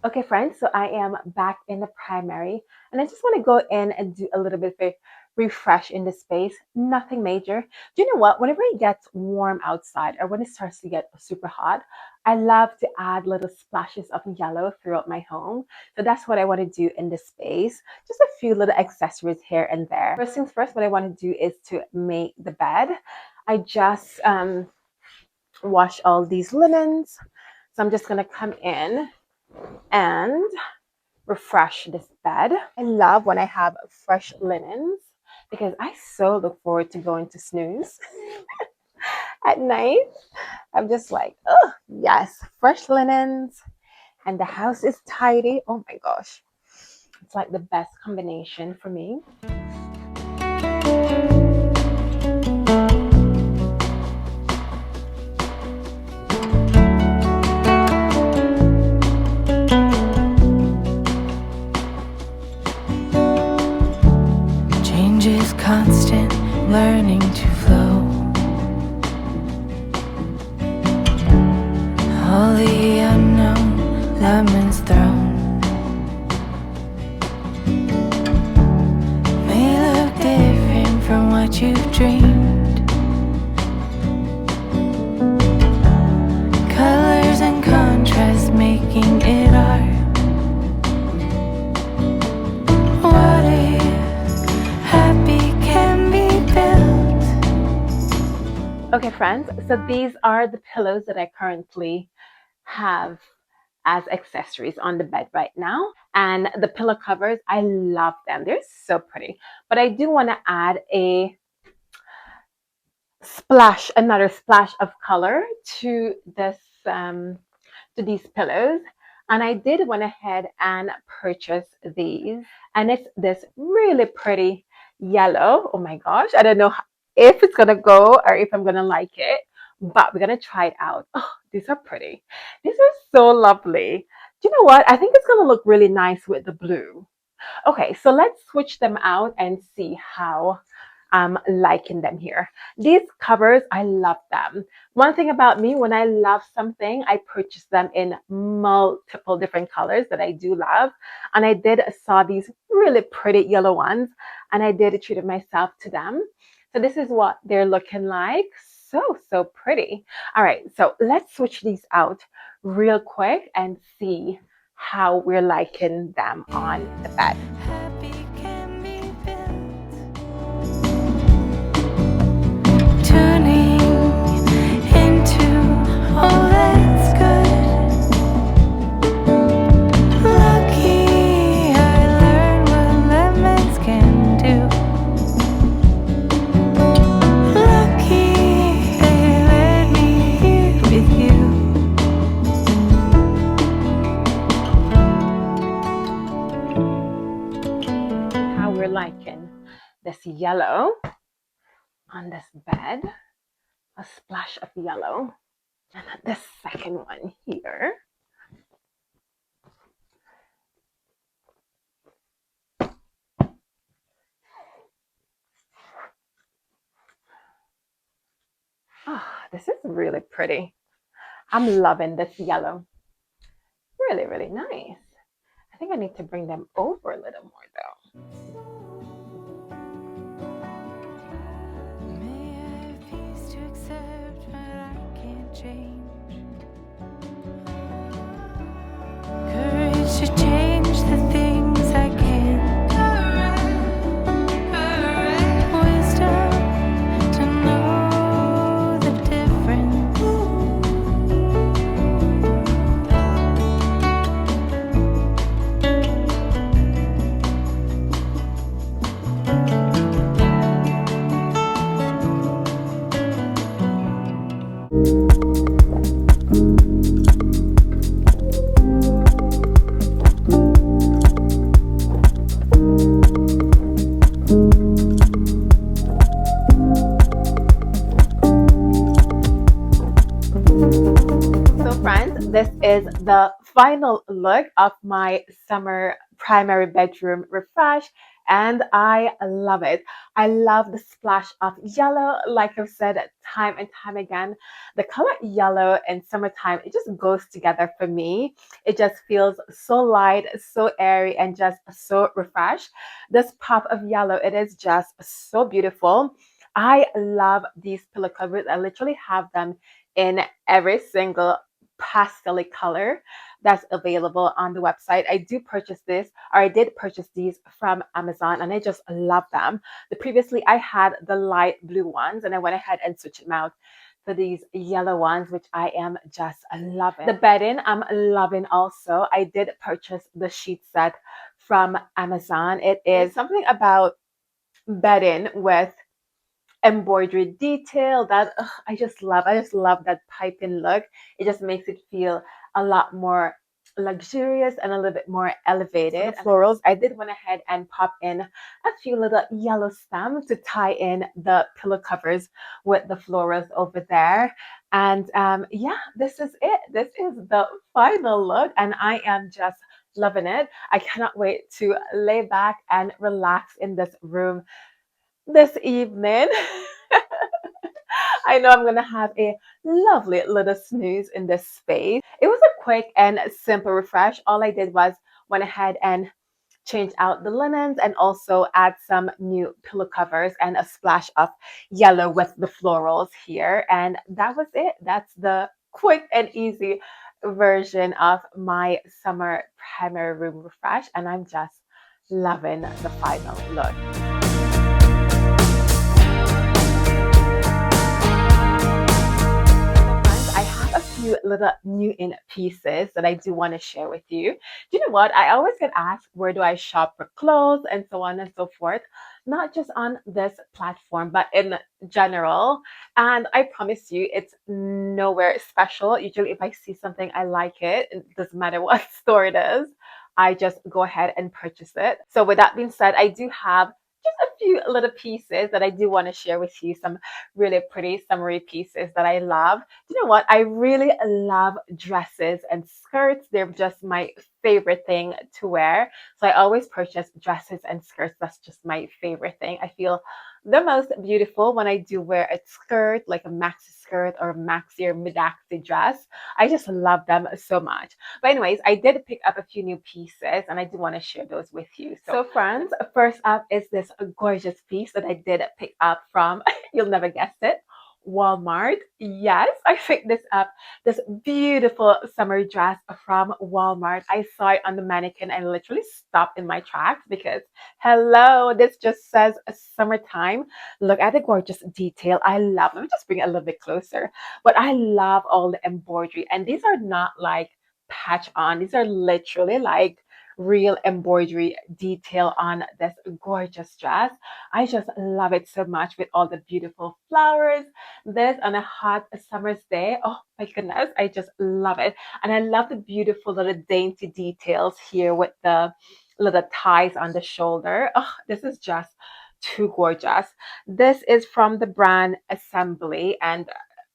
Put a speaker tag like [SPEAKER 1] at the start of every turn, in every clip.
[SPEAKER 1] Okay, friends, so I am back in the primary, and I just want to go in and do a little bit of a refresh in the space. Nothing major. Do you know what? Whenever it gets warm outside or when it starts to get super hot, I love to add little splashes of yellow throughout my home. So that's what I want to do in this space. Just a few little accessories here and there. First things first, what I want to do is to make the bed. I just wash all these linens. So I'm just going to come in and refresh this bed. I love when I have fresh linens because I so look forward to going to snooze at night. I'm just like, oh, yes, fresh linens and the house is tidy. Oh my gosh. It's like the best combination for me.
[SPEAKER 2] Change is constant, learning to flow. All the unknown, lemons thrown. May look different from what you've dreamed. Colors and contrast making it art. What if happy can be built?
[SPEAKER 1] Okay, friends, so these are the pillows that I currently have as accessories on the bed right now. And the pillow covers, I love them. They're so pretty. But I do want to add another splash of color to this to these pillows. And I did went ahead and purchase these. And it's this really pretty yellow. Oh my gosh. I don't know if it's gonna go or if I'm gonna like it, but we're gonna try it out. Oh, these are pretty. These are so lovely. Do you know what? I think it's gonna look really nice with the blue. Okay, so let's switch them out and see how I'm liking them here. These covers, I love them. One thing about me, when I love something, I purchase them in multiple different colors that I do love. And I did saw these really pretty yellow ones, and I did treat myself to them. So this is what they're looking like. So pretty. All right, so let's switch these out real quick and see how we're liking them on the bed.
[SPEAKER 2] Happy can be built. Tuning into all that's good. Lucky I learned what lemons can do. Lucky they let me here with you.
[SPEAKER 1] How we're liking this yellow on this bed, a splash of yellow, and the second one here. Oh, this is really pretty. I'm loving this yellow. Really nice. I think I need to bring them over a little more though.
[SPEAKER 2] May I have peace to accept what I can't change. Courage to change the things I can. Wisdom to know the difference.
[SPEAKER 1] So friends, this is the final look of my summer primary bedroom refresh and I love it. I love the splash of yellow, like I've said time and time again. The color yellow in summertime, it just goes together for me. It just feels so light, so airy, and just so refreshed. This pop of yellow, it is just so beautiful. I love these pillow covers. I literally have them in every single pastel color that's available on the website. I do purchase this, or I did purchase these from Amazon, and I just love them. The previously I had the light blue ones, and I went ahead and switched them out for these yellow ones, which I am just loving. The bedding, I'm loving also. I did purchase the sheet set from Amazon. It is something about bedding with embroidery detail that I just love. I just love that piping look. It just makes it feel a lot more luxurious and a little bit more elevated. For the florals, I did went ahead and pop in a few little yellow stems to tie in the pillow covers with the florals over there. And yeah, this is it. This is the final look, and I am just loving it. I cannot wait to lay back and relax in this room this evening. I know I'm gonna have a lovely little snooze in this space. It was a quick and simple refresh. All I did was went ahead and change out the linens and also add some new pillow covers and a splash of yellow with the florals here. And that was it. That's the quick and easy version of my summer primary room refresh. And I'm just loving the final look. I have a few little new in pieces that I do want to share with you. Do you know what? I always get asked where do I shop for clothes and so on and so forth, not just on this platform, but in general. And I promise you, it's nowhere special. Usually, if I see something, I like it. It doesn't matter what store it is. I just go ahead and purchase it. So, with that being said, I do have just a few little pieces that I do want to share with you. Some really pretty summery pieces that I love. You know what? I really love dresses and skirts. They're just my favorite thing to wear. So I always purchase dresses and skirts. That's just my favorite thing. I feel the most beautiful when I do wear a skirt, like a maxi skirt or maxi or mid-axi dress. I just love them so much. But anyways, I did pick up a few new pieces and I do want to share those with you. So friends, first up is this gorgeous piece that I did pick up from, you'll never guess it, Walmart. Yes, I picked this up. This beautiful summer dress from Walmart. I saw it on the mannequin and literally stopped in my tracks because, hello, this just says summertime. Look at the gorgeous detail. I love. Let me just bring it a little bit closer. But I love all the embroidery, and these are not like patch on. These are literally like real embroidery detail on this gorgeous dress. I just love it so much with all the beautiful flowers. This on a hot summer's day. Oh my goodness, I just love it. And I love the beautiful little dainty details here with the little ties on the shoulder. Oh, this is just too gorgeous. This is from the brand Assembly, and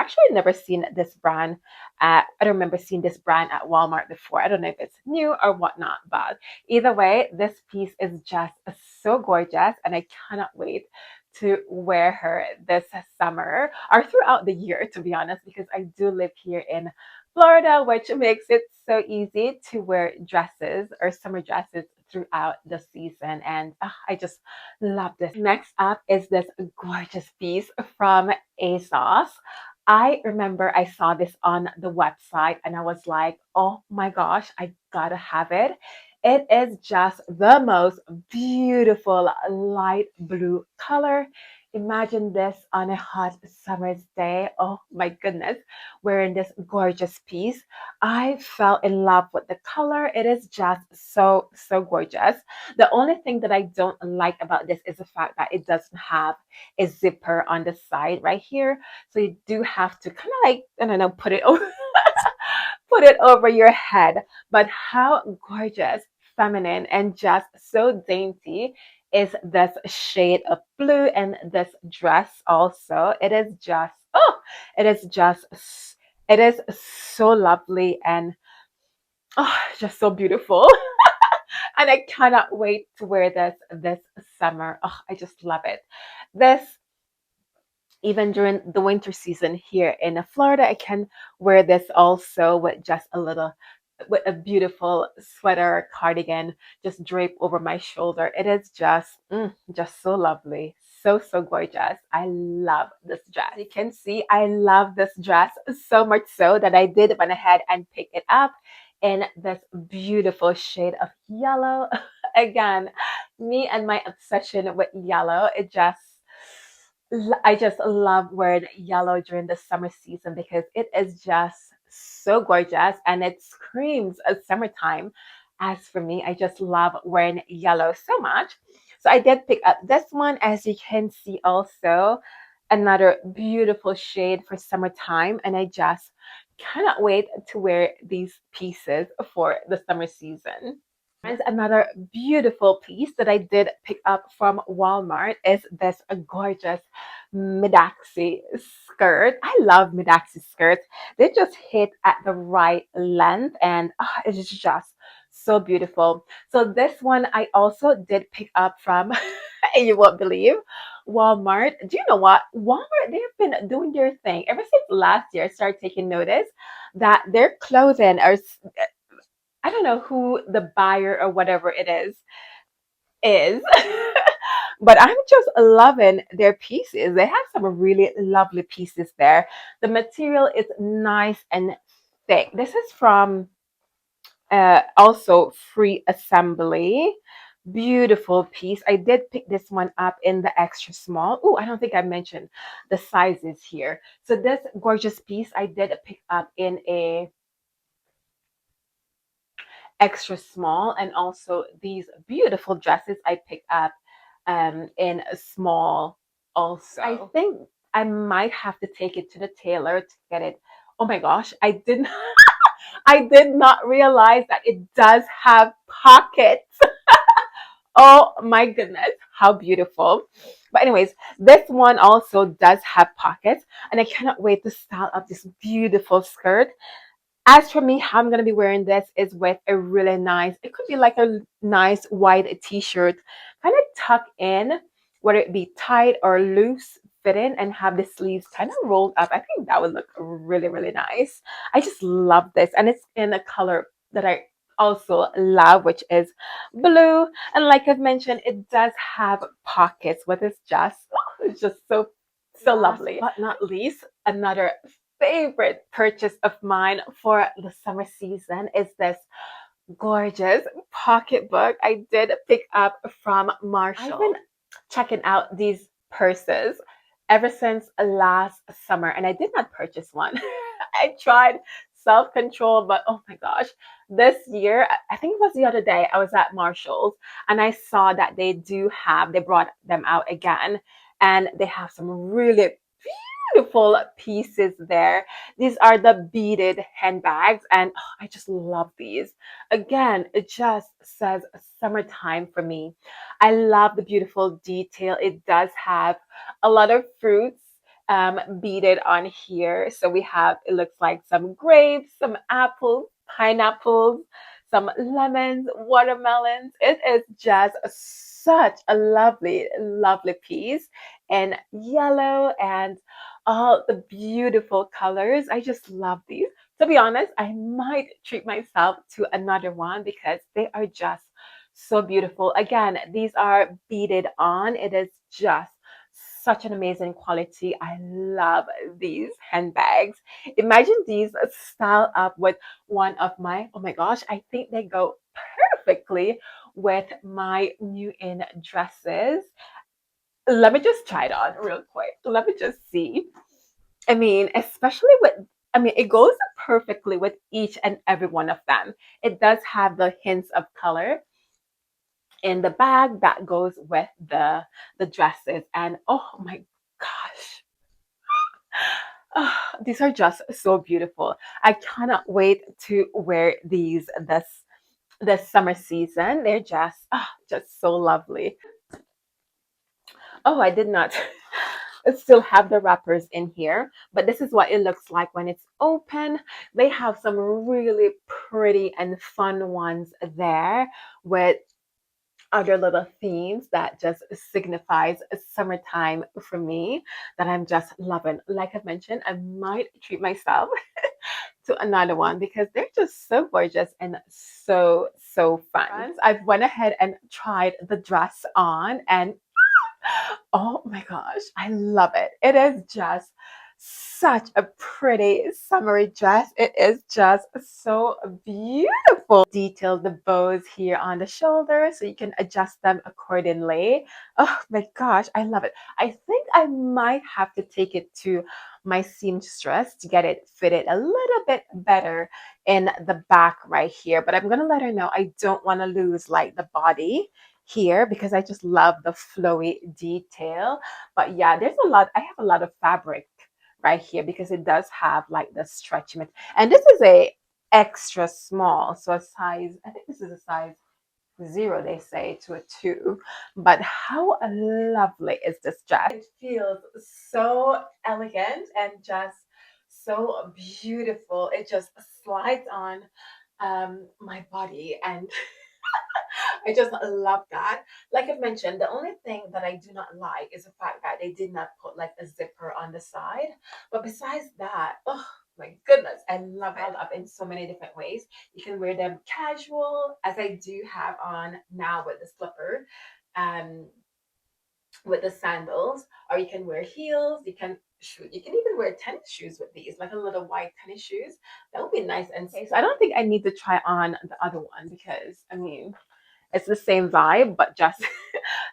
[SPEAKER 1] actually never seen this brand. I don't remember seeing this brand at Walmart before. I don't know if it's new or whatnot, but either way, this piece is just so gorgeous, and I cannot wait to wear her this summer or throughout the year, to be honest, because I do live here in Florida, which makes it so easy to wear dresses or summer dresses throughout the season. And I just love this. Next up is this gorgeous piece from Asos. I remember I saw this on the website and I was like, oh my gosh, I gotta have it. It is just the most beautiful light blue color. Imagine this on a hot summer's day. Oh my goodness, wearing this gorgeous piece. I fell in love with the color. It is just so, so gorgeous. The only thing that I don't like about this is the fact that it doesn't have a zipper on the side right here. So you do have to kind of like, I don't know, put it over, put it over your head. But how gorgeous, feminine, and just so dainty is this shade of blue and this dress also. It is just, oh, it is just, it is so lovely and oh, just so beautiful. And I cannot wait to wear this summer. Oh, I just love it. This even during the winter season here in Florida, I can wear this also with just a little, with a beautiful sweater cardigan just drape over my shoulder. It is just so lovely. So, so gorgeous. I love this dress. You can see I love this dress so much so that I did went ahead and pick it up in this beautiful shade of yellow. Again, me and my obsession with yellow, I just love wearing yellow during the summer season because it is just so gorgeous and it screams of summertime. As for me, I just love wearing yellow so much. So I did pick up this one, as you can see, also another beautiful shade for summertime. And I just cannot wait to wear these pieces for the summer season. And another beautiful piece that I did pick up from Walmart is this gorgeous Midaxi skirt. I love Midaxi skirts. They just hit at the right length and it's just so beautiful. So this one I also did pick up from, you won't believe, Walmart. Do you know what? Walmart, they've been doing their thing. Ever since last year, I started taking notice that their clothing are, I don't know who the buyer or whatever it is. But I'm just loving their pieces. They have some really lovely pieces there. The material is nice and thick. This is from also Free Assembly. Beautiful piece. I did pick this one up in the extra small. Oh, I don't think I mentioned the sizes here. So this gorgeous piece I did pick up in a extra small, and also these beautiful dresses I picked up in a small also. I think I might have to take it to the tailor to get it. Oh my gosh, I did not realize that it does have pockets. Oh my goodness, how beautiful. But anyways, this one also does have pockets, and I cannot wait to style up this beautiful skirt. As for me, how I'm gonna be wearing this is with a really nice, it could be like a nice white t-shirt, kind of tuck in, whether it be tight or loose fitting, and have the sleeves kind of rolled up. I think that would look really, really nice. I just love this, and it's in a color that I also love, which is blue. And like I've mentioned, it does have pockets, what is just, it's just so, so lovely. But not least, another favorite purchase of mine for the summer season is this gorgeous pocketbook I did pick up from Marshall. I've been checking out these purses ever since last summer, and I did not purchase one. I tried self control, but oh my gosh, this year, I think it was the other day, I was at Marshall's and I saw that they brought them out again, and they have some really beautiful pieces there. These are the beaded handbags, and I just love these. Again, it just says summertime for me. I love the beautiful detail. It does have a lot of fruits beaded on here. So we have, it looks like some grapes, some apples, pineapples, some lemons, watermelons. It is just such a lovely, lovely piece in yellow and all the beautiful colors. I just love these. To be honest, I might treat myself to another one because they are just so beautiful. Again, these are beaded on. It is just such an amazing quality. I love these handbags. Imagine these style up with one of my, oh my gosh, I think they go perfectly with my new in dresses. Let me just try it on real quick. Let me just see. I mean, especially with, I mean, it goes perfectly with each and every one of them. It does have the hints of color in the bag that goes with the dresses. And oh my gosh, these are just so beautiful. I cannot wait to wear these this summer season. They're just so lovely. Oh, I did not. still have the wrappers in here, but this is what it looks like when it's open. They have some really pretty and fun ones there with other little themes that just signifies summertime for me that I'm just loving. Like I've mentioned, I might treat myself to another one because they're just so gorgeous and so fun. Friends, I've went ahead and tried the dress on, and oh my gosh, I love it. It is just such a pretty summery dress. It is just so beautiful. Detail the bows here on the shoulder so you can adjust them accordingly. Oh my gosh, I love it. I think I might have to take it to my seamstress to get it fitted a little bit better in the back right here. But I'm gonna let her know I don't want to lose like the body here because I just love the flowy detail. But yeah, there's a lot. I have a lot of fabric right here because it does have like the stretchiness. And this is a extra small, so a size. I think this is a size 0, they say, to a 2. But how lovely is this dress? It feels so elegant and just so beautiful. It just slides on my body, and I just love that. Like I've mentioned, the only thing that I do not like is the fact that they did not put like a zipper on the side. But besides that, oh my goodness, I love it up in so many different ways. You can wear them casual, as I do have on now with the slipper, um, with the sandals, or you can wear heels. You can shoot. You can even wear tennis shoes with these, like a little white tennis shoes. That would be nice. And so I don't think I need to try on the other one because I mean it's the same vibe, but just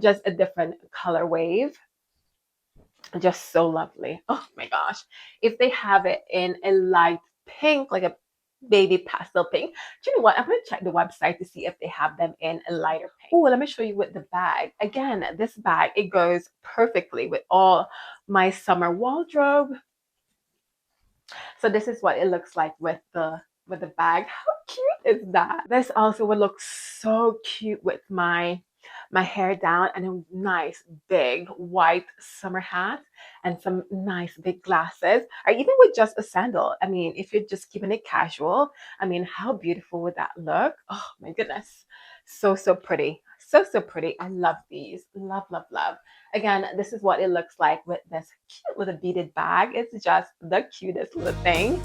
[SPEAKER 1] just a different color wave. Just so lovely. Oh my gosh. If they have it in a light pink, like a baby pastel pink, do you know what? I'm gonna check the website to see if they have them in a lighter pink. Oh, let me show you with the bag. Again, this bag, it goes perfectly with all my summer wardrobe. So this is what it looks like with the bag. How cute is that? This also would look so cute with my hair down and a nice big white summer hat and some nice big glasses, or even with just a sandal. I mean, if you're just keeping it casual, I mean, how beautiful would that look? Oh my goodness. So pretty. So pretty. I love these. Love, love, love. Again, this is what it looks like with this cute little beaded bag. It's just the cutest little thing.